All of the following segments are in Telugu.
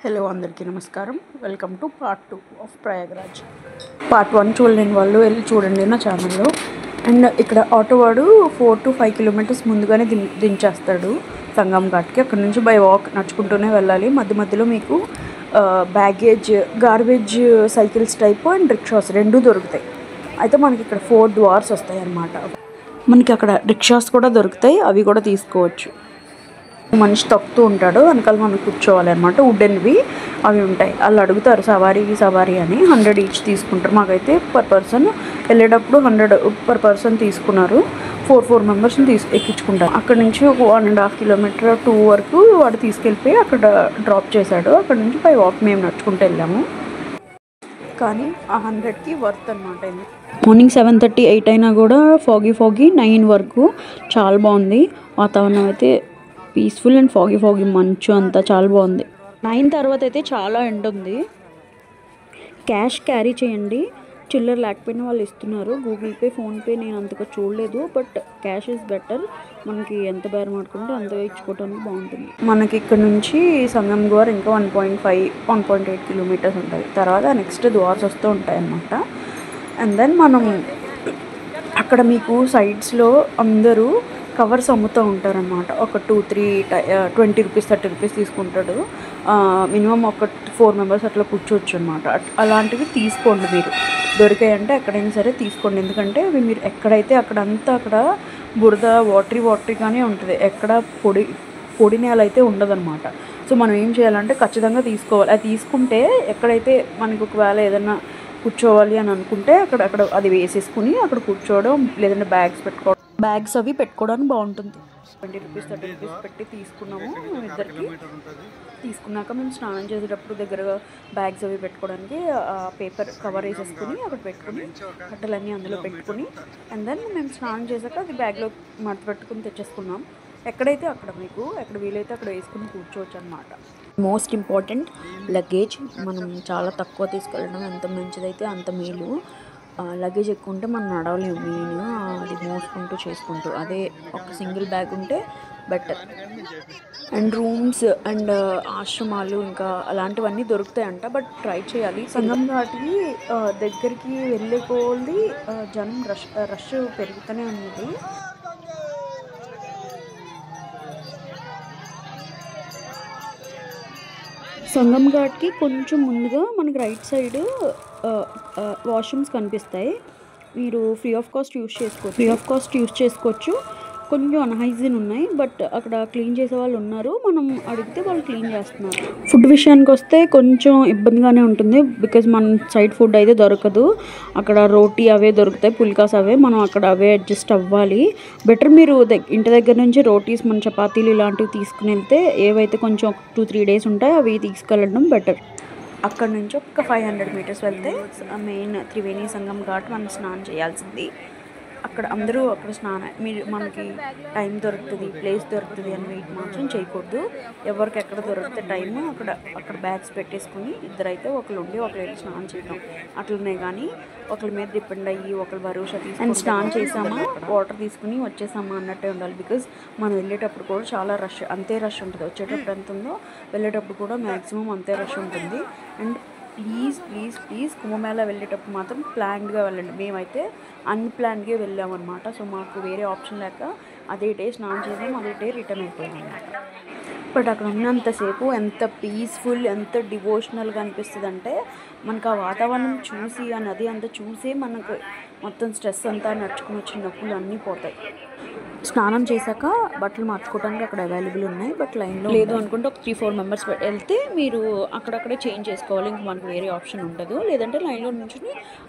హలో అందరికీ నమస్కారం. Welcome to part 2 of Prayagraj. Part 1 చూడలేని వాళ్ళు వెళ్ళి చూడండి నా ఛానల్లో. అండ్ ఇక్కడ ఆటో వాడు 4 to 5 కిలోమీటర్స్ ముందుగానే దించేస్తాడు సంగం ఘాట్కి. అక్కడ నుంచి బై వాక్ నడుచుకుంటూనే వెళ్ళాలి. మధ్య మధ్యలో మీకు baggage, garbage cycles type and rickshaws రెండూ దొరుకుతాయి. అయితే మనకి ఇక్కడ 4 ద్వార్స్ వస్తాయి అన్నమాట. మనకి అక్కడ రిక్షాస్ కూడా దొరుకుతాయి, అవి కూడా తీసుకోవచ్చు. మనిషి తొక్కుతూ ఉంటాడు, వెనకాల మనం కూర్చోవాలి అనమాట. వుడెన్వి అవి ఉంటాయి. వాళ్ళు అడుగుతారు సవారీ అని 100 ఈచ్ తీసుకుంటారు. మాకైతే పర్ పర్సన్ వెళ్ళేటప్పుడు 100 పర్ పర్సన్ తీసుకున్నారు. 4 మెంబర్స్ని ఎక్కించుకుంటారు. అక్కడ నుంచి ఒక 1.5 కిలోమీటర్ 2 వరకు వాడు తీసుకెళ్ళిపోయి అక్కడ డ్రాప్ చేశాడు. అక్కడ నుంచి పై వాక్ మేము నడుచుకుంటూ వెళ్ళాము. కానీ ఆ 100కి వర్త్ అనమాట. మార్నింగ్ 7:30 8 అయినా కూడా ఫాగీ 9 వరకు చాలా బాగుంది. వాతావరణం అయితే పీస్ఫుల్ అండ్ ఫాగీ మంచు అంతా చాలా బాగుంది. 9 తర్వాత అయితే చాలా ఎండ ఉంది. క్యాష్ క్యారీ చేయండి, చిల్లర లేకపోయినా వాళ్ళు ఇస్తున్నారు. గూగుల్ పే, ఫోన్పే నేను అంతగా చూడలేదు, బట్ క్యాష్ ఈజ్ బెటర్. మనకి ఎంత బేరం ఆడుకుంటే అంత ఇచ్చుకోవడానికి బాగుంటుంది. మనకి ఇక్కడ నుంచి సంగం ద్వార్ ఇంకా 1.8 కిలోమీటర్స్ ఉంటుంది. తర్వాత నెక్స్ట్ ద్వార్స్ వస్తూ ఉంటాయి అన్నమాట. అండ్ దెన్ మనం అక్కడ మీకు సైడ్స్లో అందరూ కవర్స్ అమ్ముతూ ఉంటారనమాట. ఒక 2-3 20 రూపీస్ 30 రూపీస్ తీసుకుంటాడు. మినిమం ఒక 4 మెంబర్స్ అట్లా కూర్చోవచ్చు అనమాట. అలాంటివి తీసుకోండి. మీరు దొరికాయంటే ఎక్కడైనా సరే తీసుకోండి. ఎందుకంటే అవి మీరు ఎక్కడైతే అక్కడ బురద వాటరీగానే ఉంటుంది. ఎక్కడ పొడి నేల అయితే ఉండదన్నమాట. సో మనం ఏం చేయాలంటే ఖచ్చితంగా తీసుకోవాలి. అది తీసుకుంటే ఎక్కడైతే మనకి ఒకవేళ ఏదైనా కూర్చోవాలి అని అనుకుంటే అక్కడ అది వేసేసుకుని అక్కడ కూర్చోవడం, లేదంటే బ్యాగ్స్ అవి పెట్టుకోవడానికి బాగుంటుంది. 20 రూపీస్ 30 రూపీస్ పెట్టి తీసుకున్నాము ఇద్దరికి. తీసుకున్నాక మేము స్నానం చేసేటప్పుడు దగ్గరగా బ్యాగ్స్ అవి పెట్టుకోవడానికి పేపర్ కవర్ వేసేసుకుని అక్కడ పెట్టుకుని బట్టలన్నీ అందులో పెట్టుకుని అండ్ దెన్ మేము స్నానం చేశాక అది బ్యాగ్లో మడత పెట్టుకుని తెచ్చేసుకున్నాం. ఎక్కడైతే అక్కడ మీకు ఎక్కడ వీలైతే అక్కడ వేసుకుని కూర్చోవచ్చు అనమాట. మోస్ట్ ఇంపార్టెంట్ లగేజ్ మనం చాలా తక్కువ తీసుకెళ్ళడం ఎంత మంచిదైతే అంత మేలు. లగేజ్ ఎక్కువ ఉంటే మనం నడవలేము. మెయిన్ అది మోసుకుంటూ చేసుకుంటూ, అదే ఒక సింగిల్ బ్యాగ్ ఉంటే బెటర్. అండ్ రూమ్స్ అండ్ ఆశ్రమాలు ఇంకా అలాంటివన్నీ దొరుకుతాయంట, బట్ ట్రై చేయాలి. సంగం ఘాట్కి దగ్గరికి వెళ్ళే కొద్దీ జనం రష్ పెరుగుతూనే ఉంది. సంగం ఘాట్కి కొంచెం ముందుగా మనకి రైట్ సైడ్ వాష్రూమ్స్ కనిపిస్తాయి. మీరు ఫ్రీ ఆఫ్ కాస్ట్ యూస్ చేసుకోవచ్చు. కొంచెం అన్హైజీన్ ఉన్నాయి, బట్ అక్కడ క్లీన్ చేసే వాళ్ళు ఉన్నారు. మనం అడిగితే వాళ్ళు క్లీన్ చేస్తున్నారు. ఫుడ్ విషయానికి వస్తే కొంచెం ఇబ్బందిగానే ఉంటుంది. బికాజ్ మన సైడ్ ఫుడ్ అయితే దొరకదు. అక్కడ రోటీ అవే దొరుకుతాయి, పుల్కాస్ అవే. మనం అక్కడ అవే అడ్జస్ట్ అవ్వాలి. బెటర్ మీరు ఇంటి దగ్గర నుంచి రోటీస్, మన చపాతీలు ఇలాంటివి తీసుకుని వెళ్తే ఏవైతే కొంచెం 2-3 డేస్ ఉంటాయో అవి తీసుకెళ్ళడం బెటర్. అక్కడ నుంచి ఒక 500 మీటర్స్ వెళ్తే మెయిన్ త్రివేణి సంగం ఘాట్ మనం స్నానం చేయాల్సింది. అక్కడ అందరూ మనకి టైం దొరుకుతుంది, ప్లేస్ దొరుకుతుంది అని వెయిట్ మాత్రం చేయకూడదు. ఎవరికి ఎక్కడ దొరికితే టైము అక్కడ బ్యాగ్స్ పెట్టేసుకుని ఇద్దరైతే ఒకళ్ళు ఉండి ఒకళ్ళు స్నానం చేయడం అట్లనే. కానీ ఒకరి మీద డిపెండ్ అయ్యి ఒకరు భరోసా తీసుకుని స్నానం చేసామా వాటర్ తీసుకుని వచ్చేసామా అన్నట్టే ఉండాలి. బికాజ్ మనం వెళ్ళేటప్పుడు కూడా చాలా అంతే రష్ ఉంటుంది. వచ్చేటప్పుడు ఎంత ఉందో వెళ్ళేటప్పుడు కూడా మ్యాక్సిమం అంతే రష్ ఉంటుంది. అండ్ ప్లీజ్ కుంభమేళా వెళ్ళేటప్పుడు మాత్రం ప్లాన్డ్గా వెళ్ళండి. మేమైతే అన్ప్లాన్డ్గా వెళ్ళామన్నమాట. సో మాకు వేరే ఆప్షన్ లేక అదే డే స్నానం చేసాము, అదే డే రిటర్న్ అయిపోయాం అన్నమాట. బట్ అక్కడ ఉన్నంతసేపు ఎంత పీస్ఫుల్, ఎంత డివోషనల్గా అనిపిస్తుంది అంటే మనకు ఆ వాతావరణం చూసి, ఆ నది అంతా చూసే మనకు మొత్తం స్ట్రెస్ అంతా నడుచుకుని వచ్చిన నొప్పులు అన్నీ పోతాయి. స్నానం చేశాక బట్టలు మార్చుకోవడానికి అక్కడ అవైలబుల్ ఉన్నాయి, బట్ లైన్లో లేదు అనుకుంటే ఒక 3-4 మెంబర్స్ వెళ్తే మీరు అక్కడక్కడే చేంజ్ చేసుకోవాలి. ఇంక మనకు వేరే ఆప్షన్ ఉండదు. లేదంటే లైన్లో నుంచి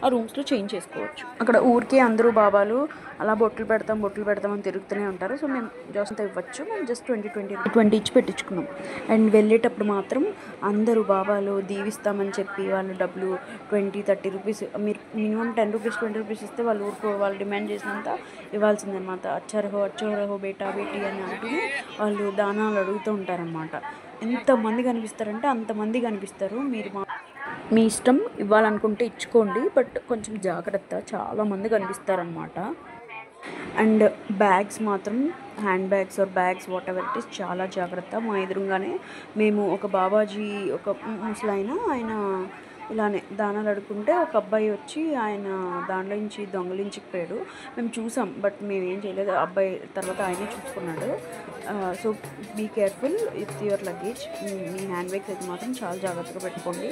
ఆ రూమ్స్లో చేంజ్ చేసుకోవచ్చు. అక్కడ ఊరికే అందరూ బాబాలు అలా బొట్లు పెడతామని తిరుగుతూనే ఉంటారు. సో మేము జస్ట్ ఇవ్వచ్చు. మేము జస్ట్ 20 ఇచ్చి పెట్టించుకున్నాం. అండ్ వెళ్ళేటప్పుడు మాత్రం అందరూ బాబాలు దీవిస్తామని చెప్పి వాళ్ళు డబ్బులు 20-30 రూపీస్, మీరు మినిమం 10 రూపీస్ 20 రూపీస్ ఇస్తే వాళ్ళు డిమాండ్ చేసినంత ఇవ్వాల్సిందనమాట. అచ్చో బేటా బేటీ అని అంటూ వాళ్ళు దానాలు అడుగుతూ ఉంటారనమాట. ఎంతమంది కనిపిస్తారంటే అంతమంది కనిపిస్తారు. మీరు మీ ఇష్టం, ఇవ్వాలనుకుంటే ఇచ్చుకోండి, బట్ కొంచెం జాగ్రత్త, చాలామంది కనిపిస్తారనమాట. అండ్ బ్యాగ్స్ మాత్రం hand bags or bags whatever it is చాలా జాగ్రత్త. మా ఎదురుగానే మేము ఒక బాబాజీ ఒక ముసలాయన ఆయన ఇలానే దానాలు అడుక్కుంటే ఒక అబ్బాయి వచ్చి ఆయన దాంట్లో నుంచి దొంగలించిపోయాడు. మేము చూసాం బట్ మేము ఏం చేయలేదు. అబ్బాయి తర్వాత ఆయనే చూసుకున్నాడు. So be careful with your luggage. మీ హ్యాండ్ బ్యాగ్స్ అయితే మాత్రం చాలా జాగ్రత్తగా పెట్టుకోండి.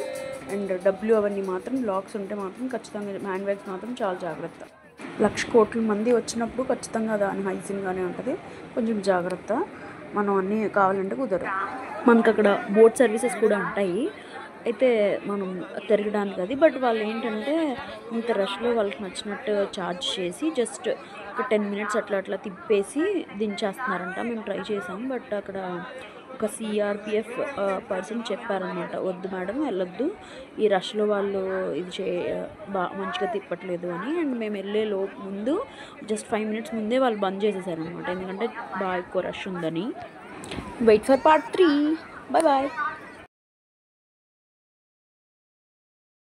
అండ్ డబ్బులు అవన్నీ మాత్రం లాక్స్ ఉంటే మాత్రం ఖచ్చితంగా హ్యాండ్ బ్యాగ్స్ మాత్రం చాలా జాగ్రత్త. 1,00,000 కోట్ల మంది వచ్చినప్పుడు ఖచ్చితంగా అది అన్హైజీన్గానే ఉంటుంది. కొంచెం జాగ్రత్త. మనం అన్నీ కావాలంటే కుదరదు. మనకు అక్కడ బోట్ సర్వీసెస్ కూడా ఉంటాయి. అయితే మనం తిరగడానికి అది బట్ వాళ్ళు ఏంటంటే ఇంత రష్లో వాళ్ళకి నచ్చినట్టు ఛార్జ్ చేసి జస్ట్ ఒక 10 మినిట్స్ అట్లా తిప్పేసి దించేస్తున్నారంట. మేము ట్రై చేసాం బట్ అక్కడ ఒక సిఆర్పిఎఫ్ పర్సన్ చెప్పారనమాట, వద్దు మేడం వెళ్ళొద్దు, ఈ రష్లో వాళ్ళు ఇది మంచిగా తిప్పట్లేదు అని. అండ్ మేము వెళ్ళే ముందు జస్ట్ 5 మినిట్స్ ముందే వాళ్ళు బంద్ చేసేసారనమాట, ఎందుకంటే బాగా ఎక్కువ రష్ ఉందని. Wait for part 3. Bye bye.